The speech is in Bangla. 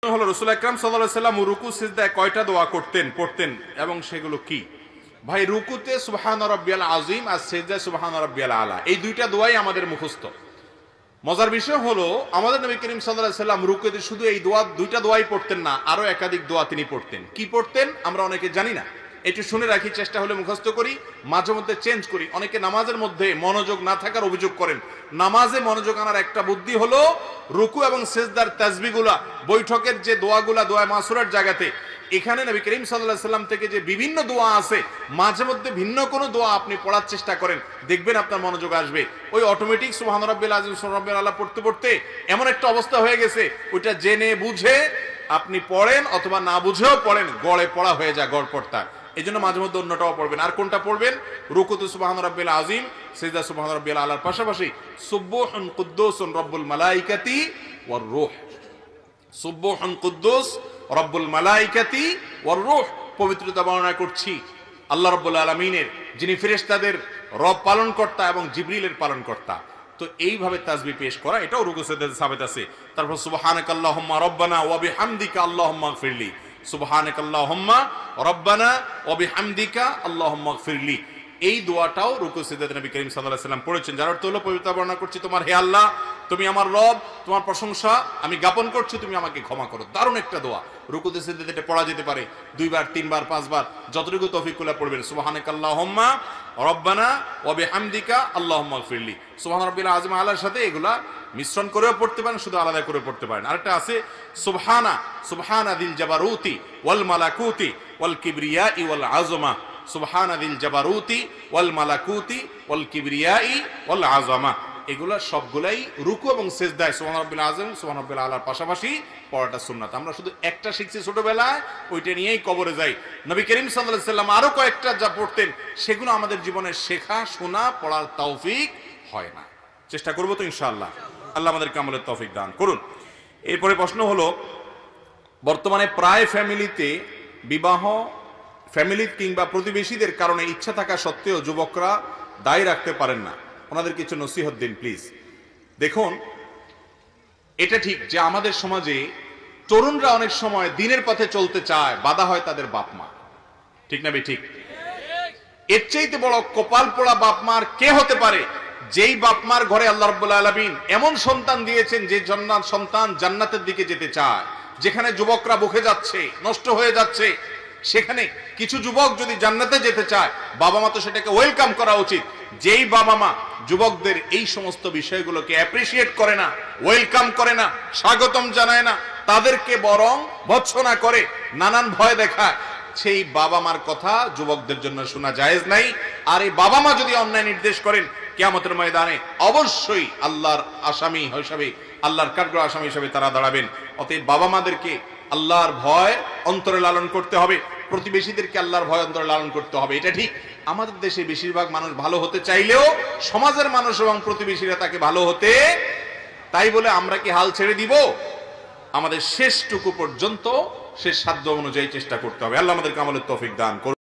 হলো রাসূল আকরাম সাল্লাল্লাহু আলাইহি ওয়াসাল্লাম রুকু সিজদায় কয়টা দোয়া পড়তেন এবং সেগুলো কি? ভাই, রুকুতে সুবহান রাব্বিয়াল আযীম আর সিজদায় সুবহান রাব্বিয়াল আলা, এই দুইটা দোয়াই আমাদের মুখস্থ। মজার বিষয় হলো আমাদের নবী করিম সাল্লাল্লাহু আলাইহি ওয়াসাল্লাম রুকুতে শুধু এই দুইটা দোয়াই পড়তেন না, আরো একাধিক দোয়া তিনি পড়তেন। কি পড়তেন আমরা অনেকে জানি না, একটু শুনে রাখি, চেষ্টা হলে মুখস্থ করি, মাঝে মধ্যে চেঞ্জ করি। অনেকে নামাজের মধ্যে মনোযোগ না থাকার অভিযোগ করেন। নামাজে মনোযোগ আনার একটা বুদ্ধি হলো রুকু এবং সিজদার তাসবিহগুলা, বৈঠকের যে দোয়াগুলা, দোয়া মাসুরার জায়গাতে, এখানে নবী করিম সাল্লাল্লাহু আলাইহি ওয়াসাল্লাম থেকে যে বিভিন্ন দোয়া আছে, মাঝে মধ্যে ভিন্ন কোনো দোয়া আপনি পড়ার চেষ্টা করেন, দেখবেন আপনার মনোযোগ আসবে। ওই অটোমেটিক সুবহান রাব্বিল আযীম সুবহান রাব্বিল আলা পড়তে পড়তে এমন একটা অবস্থা হয়ে গেছে, ওইটা জেনে বুঝে আপনি পড়েন অথবা না বুঝেও পড়েন, গড়ে পড়া হয়ে যায়, গড় পড়তা। এই জন্য মাঝে মধ্যে অন্যটাও পড়বেন। আর কোনটা পড়বেন? রুকুতে সুবহান রাব্বিল আযীম, সিজদা সুবহান রাব্বিল আলার পাশাপাশি সুবহুন কুদ্দুসুন রব্বুল মালাইকাতি ওয়ার রূহ, সুবহুন কুদ্দুস রব্বুল মালাইকাতি ওয়ার রূহ, পবিত্রতা বর্ণনা করছি আল্লাহ রাব্বুল আলামিনের, যিনি ফেরেশতাদের রব পালনকর্তা এবং জিবরিলের পালনকর্তা। তো এইভাবে তাসবিহ পেশ করা, এটাও রুকু সিজদাতে সাবিত আছে। তারপর সুবহানাকাল্লাহুম্মা রব্বানা ওয়া বিহামদিকা আল্লাহুম্মা ইগফিরলি, সুবহানাকাল্লাহুম্মা রব্বানা ওয়া বিহামদিকা আল্লাহুম্মা ইগফিরলি, এই দোয়াটাও রুকু সিজদাতে নবী করিম সাল্লাল্লাহু আলাইহি ওয়াসাল্লাম পড়েছেন। যার অর্থ হলো পবিত্রতা বর্ণনা করছি, তোমার হে আল্লাহ, তুমি আমার রব, তোমার প্রশংসা আমি জ্ঞাপন করছি, তুমি আমাকে ক্ষমা করো। দারুণ একটা দোয়া, রুকুতে সিজদাতে এটা পড়া যেতে পারে 2 বার 3 বার 5 বার, যতটুকু তৌফিক কুল্লা পড়বেন। সুবহানাকাল্লাহুম্মা রব্বানা ওয়া বিহামদিকা আল্লাহুম্মা ইগফিরলি, সুবহান রাব্বিল আযীম আলার সাথে এগুলা মিশ্রণ করেও পড়তে পারেন, শুধু আলাদা করে পড়তে পারেন। আরেকটা আছে সুবহানা দিল জাবারুতি ওয়াল মালাকুতি ওয়াল কিবরিয়াই ওয়াল আযমা, সুবহানা দিল জাবারুতি ওয়াল মালাকুতি ওয়াল কিবরিয়াই ওয়াল আযমা, এগুলা সবগুলাই রুকু এবং সিজদায় সুবহান রাব্বিল আযীম সুবহান রাব্বিল আলার পাশাপাশি পড়াটা সুন্নাত। আমরা শুধু একটা শিখছি ছোটবেলায়, ওইটা নিয়েই কবরে যাই। নবী করিম সাল্লাল্লাহু আলাইহি ওয়াসাল্লাম আরো কয়েকটা যা পড়তেন, সেগুলো আমাদের জীবনে শেখা, শোনা, পড়ার তৌফিক হয় না। চেষ্টা করবো তো ইনশাআল্লাহ, আল্লাহ আমাদেরকে আমলের তৌফিক দান করুন। এরপরে প্রশ্ন হলো, বর্তমানে প্রায় ফ্যামিলিতে বিবাহ, ফ্যামিলি কিংবা প্রতিবেশীদের কারণে ইচ্ছা থাকা সত্ত্বেও যুবকরা দায়ী রাখতে পারেন না, ওনাদের কিছু নসিহত দিন প্লিজ। দেখুন, এটা ঠিক যে আমাদের সমাজে তরুণরা অনেক সময় দিনের পথে চলতে চায়, বাধা হয় তাদের বাপ মা, ঠিক না ঠিক? এর চাইতে বড় কপাল পোড়া বাপ মার কে হতে পারে, যেই বাপ মার ঘরে আল্লাহ রাব্বুল আলামিন এমন সন্তান দিয়েছেন যে সন্তান জান্নাতের দিকে যেতে চায়। যেখানে যুবকরা বুকে যাচ্ছে, নষ্ট হয়ে যাচ্ছে, সেখানে কিছু যুবক যদি জান্নাতে যেতে চায়, বাবা মা তো সেটাকে ওয়েলকাম করা উচিত। যেই বাবা মা যুবকদের এই সমস্ত বিষয়গুলোকে অ্যাপ্রিসিয়েট করে না, ওয়েলকাম করে না, স্বাগতম জানায় না, তাদেরকে বরং ভৎসনা করে, নানান ভয় দেখায়, সেই বাবা মার কথা যুবকদের জন্য শোনা জায়েজ নাই। আর এই বাবা মা যদি অন্যায় নির্দেশ করেন, কিয়ামতের ময়দানে অবশ্যই আল্লাহর আসামি হিসাবে, আল্লাহর কাঠগড় আসামি হিসাবে তারা দাঁড়াবেন। অতএব বাবা মাদেরকে আল্লাহর ভয় অন্তরে লালন করতে হবে, প্রতিবেশীদেরকে আল্লাহর ভয় অন্তরে লালন করতে হবে। এটা ঠিক, আমাদের দেশে বেশিরভাগ মানুষ ভালো হতে চাইলেও সমাজের মানুষ এবং প্রতিবেশীরা তাকে ভালো হতে, তাই বলে আমরা কি হাল ছেড়ে দিব? আমাদের শেষটুকু পর্যন্ত শেষ সাধ্য অনুযায়ী চেষ্টা করতে হবে। আল্লাহ আমাদেরকে আমলের তৌফিক দান করুন।